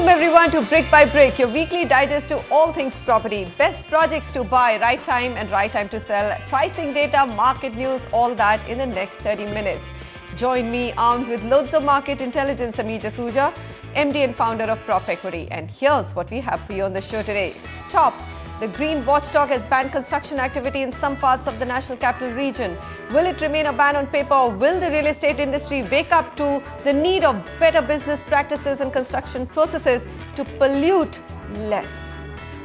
everyone to Brick by Brick, your weekly digest to all things property. Best projects to buy, right time and right time to sell, pricing data, market news, all that in the next 30 minutes. Join me armed with loads of market intelligence, Sameer Jasuja, MD and founder of Prop Equity. And here's what we have for you on the show today. Top. The Green Watchdog has banned construction activity in some parts of the National Capital Region. Will it remain a ban on paper, or will the real estate industry wake up to the need of better business practices and construction processes to pollute less?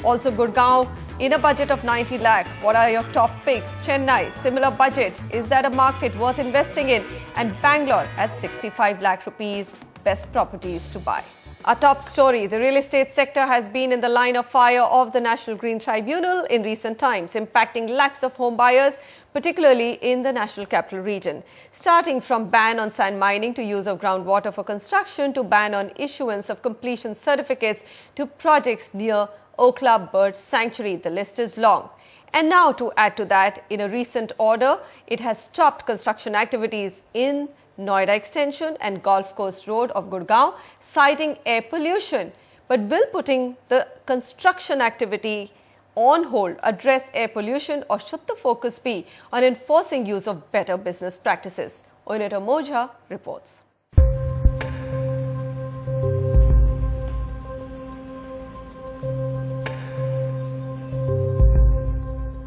Also, Gurgaon in a budget of 90 lakh. What are your top picks? Chennai, similar budget. Is that a market worth investing in? And Bangalore at 65 lakh rupees. Best properties to buy. Our top story, the real estate sector has been in the line of fire of the National Green Tribunal in recent times, impacting lakhs of home buyers, particularly in the National Capital Region. Starting from ban on sand mining to use of groundwater for construction to ban on issuance of completion certificates to projects near Okla Bird Sanctuary. The list is long. And now to add to that, in a recent order, it has stopped construction activities in Noida Extension and Golf Course Road of Gurgaon, citing air pollution. But will putting the construction activity on hold address air pollution, or should the focus be on enforcing use of better business practices? Oineta Moja reports.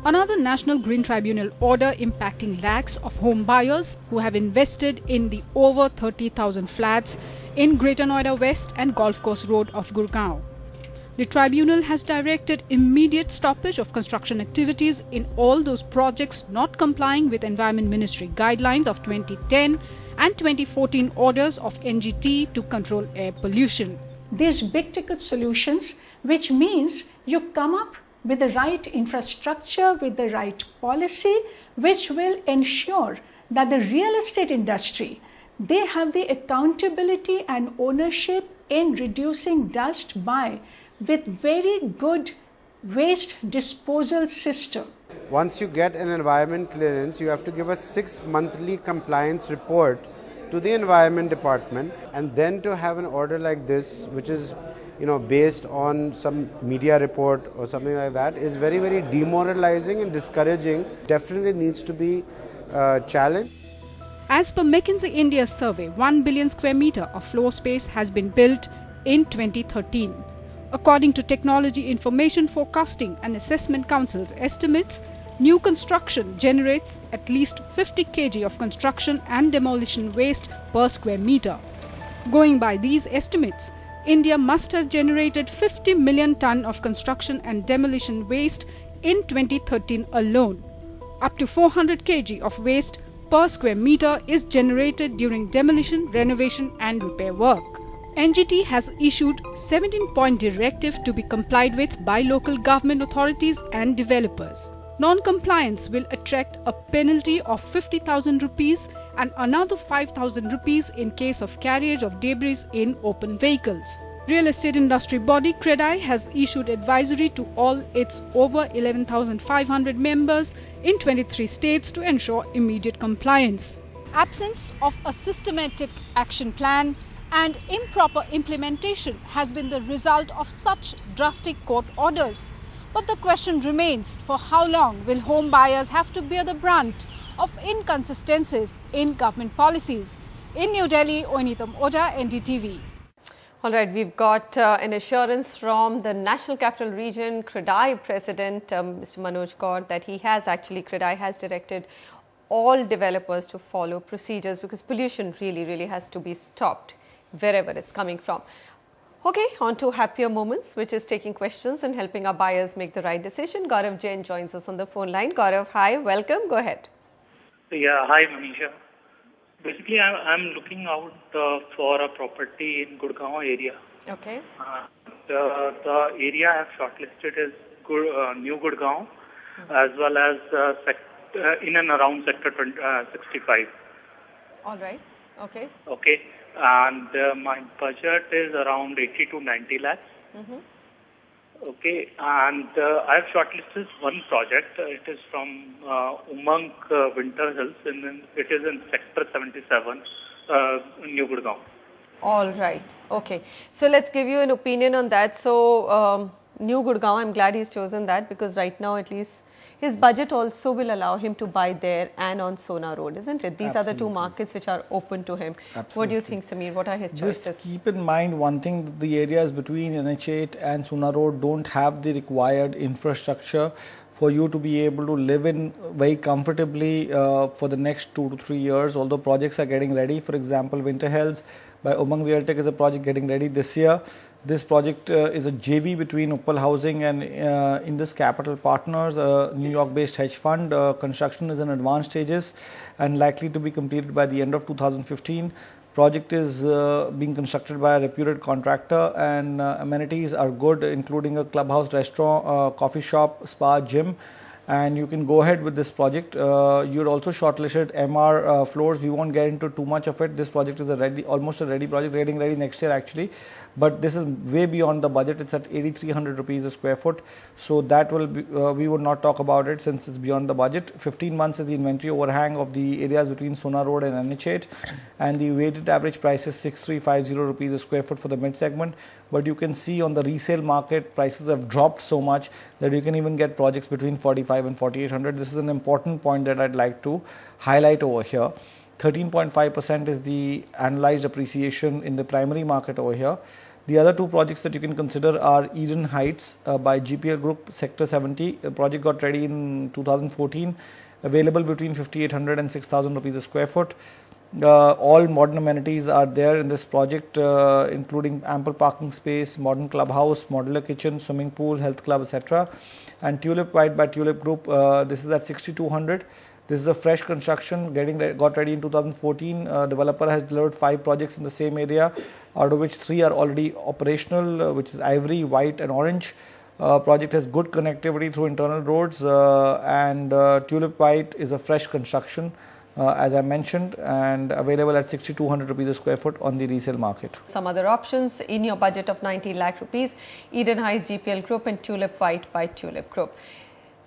Another National Green Tribunal order impacting lakhs of home buyers who have invested in the over 30,000 flats in Greater Noida West and Golf Course Road of Gurgaon. The tribunal has directed immediate stoppage of construction activities in all those projects not complying with Environment Ministry guidelines of 2010 and 2014 orders of NGT to control air pollution. These big ticket solutions, which means you come up with the right infrastructure, with the right policy, which will ensure that the real estate industry, they have the accountability and ownership in reducing dust with very good waste disposal system. Once you get an environment clearance, you have to give a 6-monthly compliance report to the Environment Department, and then to have an order like this, which is based on some media report or something like that, is very, very demoralizing and discouraging. Definitely needs to be challenged. As per McKinsey India's survey, 1 billion square meter of floor space has been built in 2013. According to Technology Information Forecasting and Assessment Council's estimates, new construction generates at least 50 kg of construction and demolition waste per square meter. Going by these estimates, India must have generated 50 million ton of construction and demolition waste in 2013 alone. Up to 400 kg of waste per square meter is generated during demolition, renovation and repair work. NGT has issued 17-point directive to be complied with by local government authorities and developers. Non-compliance will attract a penalty of 50,000 rupees and another 5,000 rupees in case of carriage of debris in open vehicles. Real estate industry body CREDAI has issued advisory to all its over 11,500 members in 23 states to ensure immediate compliance. Absence of a systematic action plan and improper implementation has been the result of such drastic court orders. But the question remains, for how long will home buyers have to bear the brunt of inconsistencies in government policies? In New Delhi, Oineta Moja, NDTV. All right, we've got an assurance from the National Capital Region CREDAI President, Mr. Manoj Kaur, that CREDAI has directed all developers to follow procedures, because pollution really has to be stopped wherever it's coming from. Okay, on to happier moments, which is taking questions and helping our buyers make the right decision. Gaurav Jain joins us on the phone line. Gaurav, hi, welcome. Go ahead. Yeah, hi, Manisha. Basically, I'm looking out for a property in Gurgaon area. Okay. The area I have shortlisted is New Gurgaon, as well as in and around Sector 65. All right. Okay. Okay. And my budget is around 80 to 90 lakhs. Okay, and I have shortlisted one project. It is from Umang Winter Hills, and it is in Sector 77, New Gurgaon. All right. Okay. So let's give you an opinion on that. So New Gurgaon, I'm glad he's chosen that because right now at least his budget also will allow him to buy there and on Sona Road, isn't it? These are the two markets which are open to him. Absolutely. What do you think, Sameer? What are his choices? Just keep in mind one thing, the areas between NH8 and Sona Road don't have the required infrastructure for you to be able to live in very comfortably for the next 2 to 3 years, although projects are getting ready. For example, Winter Hills by Umang Realtek is a project getting ready this year. This project is a JV between Uppal Housing and Indus Capital Partners, a New York-based hedge fund. Construction is in advanced stages and likely to be completed by the end of 2015. Project is being constructed by a reputed contractor and amenities are good, including a clubhouse, restaurant, coffee shop, spa, gym. And you can go ahead with this project. You're also shortlisted MR floors. We won't get into too much of it. This project is almost a ready project, getting ready next year actually. But this is way beyond the budget. It's at 8,300 rupees a square foot. So that will be, we would not talk about it since it's beyond the budget. 15 months is the inventory overhang of the areas between Sona Road and NH8. And the weighted average price is 6,350 rupees a square foot for the mid segment. But you can see on the resale market, prices have dropped so much that you can even get projects between 45 and 4,800. This is an important point that I'd like to highlight over here. 13.5% is the annualized appreciation in the primary market over here. The other two projects that you can consider are Eden Heights by GPL Group, Sector 70. The project got ready in 2014, available between 5,800 and 6,000 rupees a square foot. All modern amenities are there in this project, including ample parking space, modern clubhouse, modular kitchen, swimming pool, health club, etc. And Tulip White by Tulip Group, this is at 6,200. This is a fresh construction, got ready in 2014. Developer has delivered 5 projects in the same area, out of which 3 are already operational, which is Ivory, White and Orange. Project has good connectivity through internal roads, and Tulip White is a fresh construction, as I mentioned, and available at 6,200 rupees a square foot on the resale market. Some other options in your budget of 90 lakh rupees, Eden Heights GPL Group and Tulip White by Tulip Group.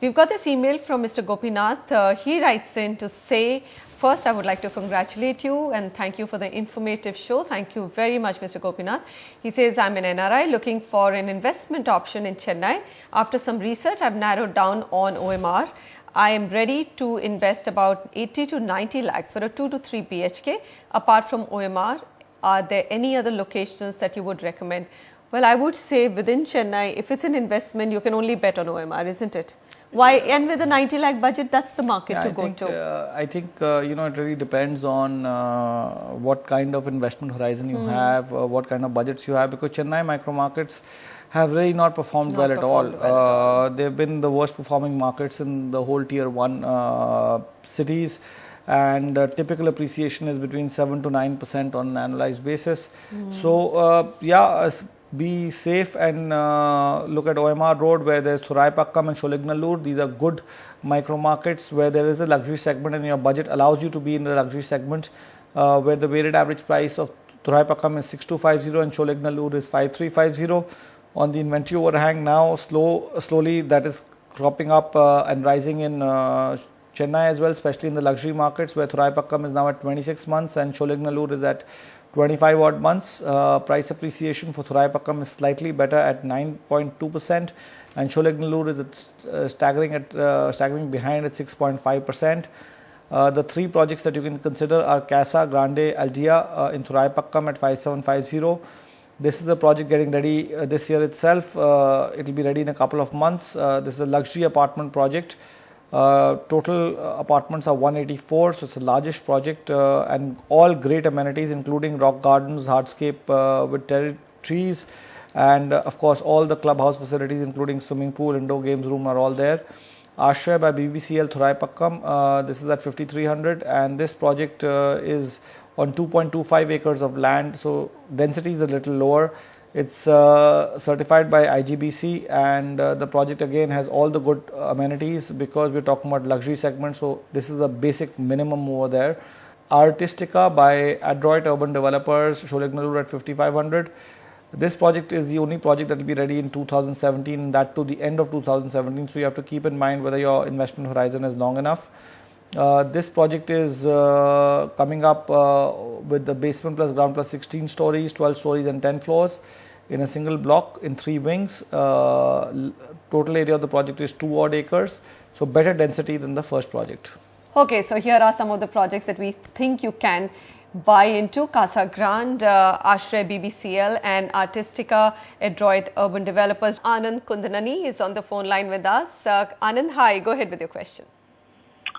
We've got this email from Mr. Gopinath. He writes in to say, first I would like to congratulate you and thank you for the informative show. Thank you very much, Mr. Gopinath. He says, I'm an NRI looking for an investment option in Chennai. After some research, I've narrowed down on OMR. I am ready to invest about 80 to 90 lakh for a 2 to 3 BHK. Apart from OMR, are there any other locations that you would recommend? Well, I would say within Chennai, if it's an investment, you can only bet on OMR, isn't it? Why? And with a 90 lakh budget, that's the market to go to. I think, it really depends on what kind of investment horizon you have, what kind of budgets you have, because Chennai micro markets have really not performed well at all. They've been the worst performing markets in the whole tier 1 cities, and typical appreciation is between 7 to 9% on an annualized basis. So, be safe and look at OMR Road, where there's Thuraipakkam and Sholignallur. These are good micro markets where there is a luxury segment and your budget allows you to be in the luxury segment, where the weighted average price of Thuraipakkam is 6,250 and Sholignallur is 5,350. On the inventory overhang now, slowly that is cropping up and rising in Chennai as well, especially in the luxury markets, where Thuraipakkam is now at 26 months and Sholignallur is at 25 odd months. Price appreciation for Thuraipakkam is slightly better at 9.2% and Sholignallur is staggering behind at 6.5%. The 3 projects that you can consider are Casa, Grande, Aldea in Thuraipakkam at 5,750. This is a project getting ready this year itself. It will be ready in a couple of months. This is a luxury apartment project. Total apartments are 184, so it's the largest project and all great amenities, including rock gardens, hardscape with trees, and of course all the clubhouse facilities, including swimming pool, indoor games room, are all there. Ashray by BBCL Thuraipakkam, this is at 5,300, and this project is on 2.25 acres of land, so density is a little lower. It's certified by IGBC, and the project again has all the good amenities because we're talking about luxury segment, so this is the basic minimum over there. Artistica by Adroit Urban Developers, Sholignallur at 5,500. This project is the only project that will be ready in 2017, that to the end of 2017, so you have to keep in mind whether your investment horizon is long enough. This project is coming up with the basement plus ground plus 16 stories, 12 stories and 10 floors in a single block in 3 wings. Total area of the project is 2 odd acres, so better density than the first project. Okay, so here are some of the projects that we think you can buy into: Casa, Grande, Ashray BBCL and Artistica, Adroit Urban Developers. Anand Kundanani is on the phone line with us. Anand, hi, go ahead with your question.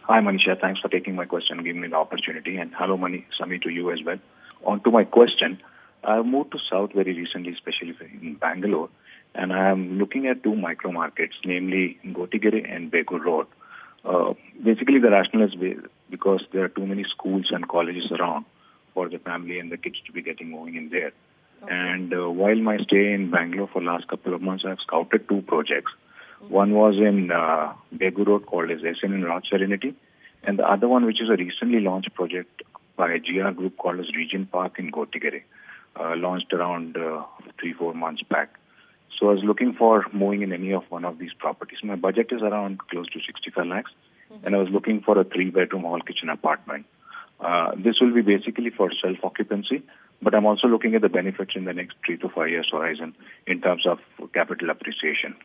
Hi Manisha, thanks for taking my question and giving me the opportunity, and hello Sami to you as well. On to my question, I moved to South very recently, especially in Bangalore, and I am looking at 2 micro markets, namely Gotigere and Begur Road. Basically the rationale is because there are too many schools and colleges around for the family and the kids to be getting moving in there. Okay. And while my stay in Bangalore for last couple of months, I have scouted 2 projects. One was in Begur Road called as SN in Raj Serenity, and the other one, which is a recently launched project by a GR group called as Region Park in Gotigere, launched around 3-4 months back. So I was looking for moving in any of one of these properties. My budget is around close to 65 lakhs, and I was looking for a 3-bedroom hall kitchen apartment. This will be basically for self-occupancy, but I'm also looking at the benefits in the next 3 to 5 years horizon in terms of capital appreciation.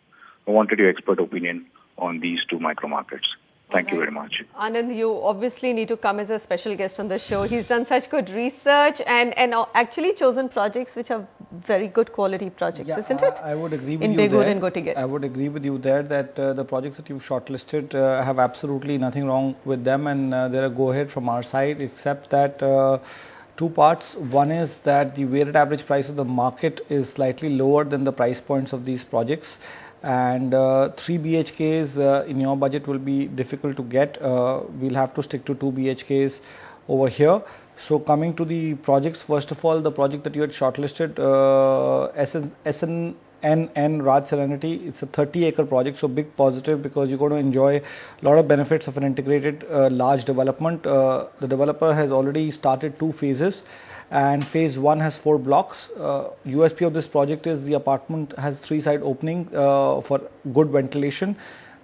I wanted your expert opinion on these 2 micro markets. Thank you very much. Anand, you obviously need to come as a special guest on the show. He's done such good research and actually chosen projects which are very good quality projects, isn't it? I would agree with in you Begur there. And Gotigere. I would agree with you there that the projects that you've shortlisted have absolutely nothing wrong with them, and they're a go-ahead from our side, except that 2 parts. One is that the weighted average price of the market is slightly lower than the price points of these projects. And 3 BHKs in your budget will be difficult to get. We'll have to stick to 2 BHKs over here. So coming to the projects, first of all, the project that you had shortlisted, SNN Raj Serenity, it's a 30-acre project, so big positive because you're going to enjoy a lot of benefits of an integrated large development. The developer has already started 2 phases. And phase 1 has 4 blocks. USP of this project is the apartment has 3 side opening for good ventilation.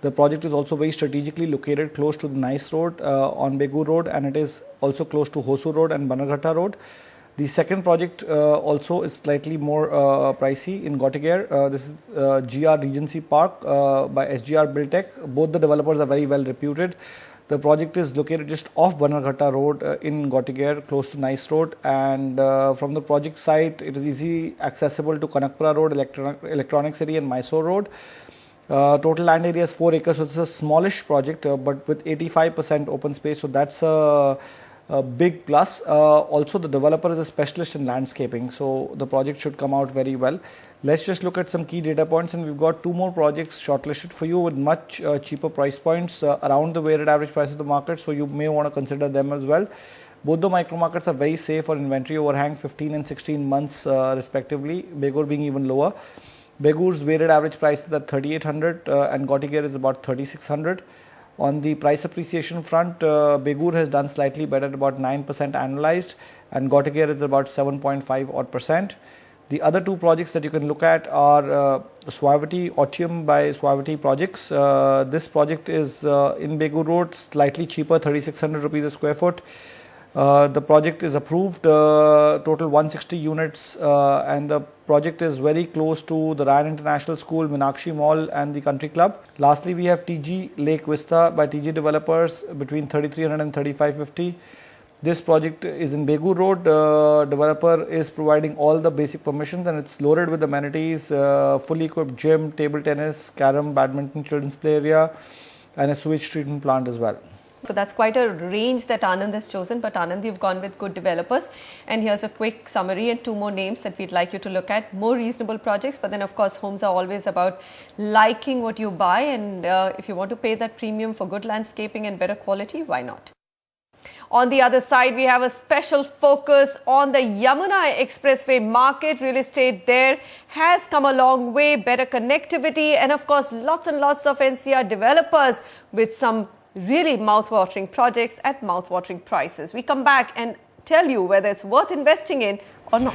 The project is also very strategically located close to the Nice Road on Begur Road, and it is also close to Hosur Road and Banarghata Road. The second project also is slightly more pricey in Gotigere. This is GR Regency Park by SGR Buildtech. Both the developers are very well reputed. The project is located just off Banarghata Road in Gotigere, close to Nice Road, and from the project site, it is easily accessible to Kanakpura Road, Electronic City and Mysore Road. Total land area is 4 acres, so it's a smallish project, but with 85% open space, so that's a big plus. Also, the developer is a specialist in landscaping, so the project should come out very well. Let's just look at some key data points, and we've got 2 more projects shortlisted for you with much cheaper price points around the weighted average price of the market, so you may want to consider them as well. Both the micro markets are very safe for inventory overhang, 15 and 16 months respectively, Begur being even lower. Begur's weighted average price is at 3,800 and Gotigere is about 3,600. On the price appreciation front, Begur has done slightly better at about 9% annualized, and Gotigere is about 7.5 odd percent. The other 2 projects that you can look at are Suavity, Otium by Suavity projects. This project is in Begur Road, slightly cheaper, 3,600 rupees a square foot. The project is approved, total 160 units, and the project is very close to the Ryan International School, Meenakshi Mall and the Country Club. Lastly, we have TG Lake Vista by TG Developers between 3,300 and 3,550. This project is in Begur Road. Developer is providing all the basic permissions, and it's loaded with amenities, fully equipped gym, table tennis, carom, badminton, children's play area, and a sewage treatment plant as well. So that's quite a range that Anand has chosen, but Anand, you've gone with good developers. And here's a quick summary and 2 more names that we'd like you to look at. More reasonable projects, but then of course homes are always about liking what you buy, and if you want to pay that premium for good landscaping and better quality, why not? On the other side, we have a special focus on the Yamuna Expressway market. Real estate there has come a long way, better connectivity, and of course lots and lots of NCR developers with some really mouth-watering projects at mouth-watering prices. We come back and tell you whether it's worth investing in or not.